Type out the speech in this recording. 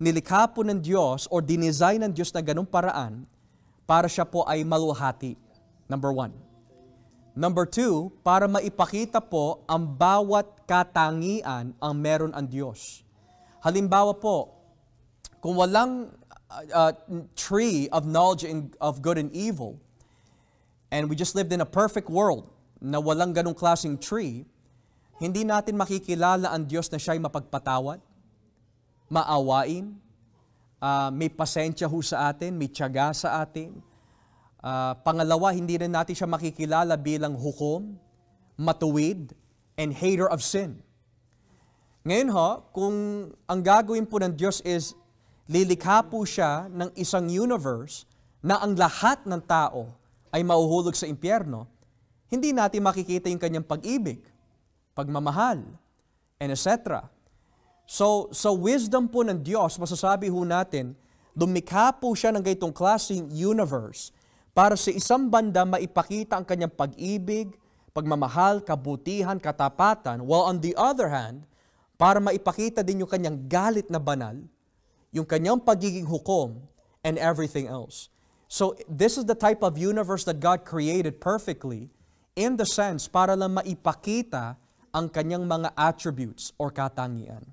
nilikha po ng Diyos or dinesign ng Diyos na ganung paraan para siya po ay maluhati. Number 1. Number 2, para maipakita po ang bawat katangian ang meron ang Diyos. Halimbawa po, kung walang tree of knowledge of good and evil, and we just lived in a perfect world na walang ganong klaseng tree, hindi natin makikilala ang Diyos na siya'y mapagpatawad, maawain, may pasensya ho sa atin, may tiyaga sa atin. Pangalawa, hindi rin natin siya makikilala bilang hukom, matuwid, and hater of sin. Ngayon ho, kung ang gagawin po ng Diyos is lilikha po siya ng isang universe na ang lahat ng tao ay mauhulog sa impyerno, hindi natin makikita yung kanyang pag-ibig, pagmamahal, and etc. So, sa wisdom po ng Diyos, masasabi ho natin, lumikha po siya ng gaytong klaseng universe para sa isang banda maipakita ang kanyang pag-ibig, pagmamahal, kabutihan, katapatan, while on the other hand, para maipakita din yung kanyang galit na banal, yung kanyang pagiging hukom, and everything else. So this is the type of universe that God created perfectly in the sense para lang maipakita ang kanyang mga attributes or katangian.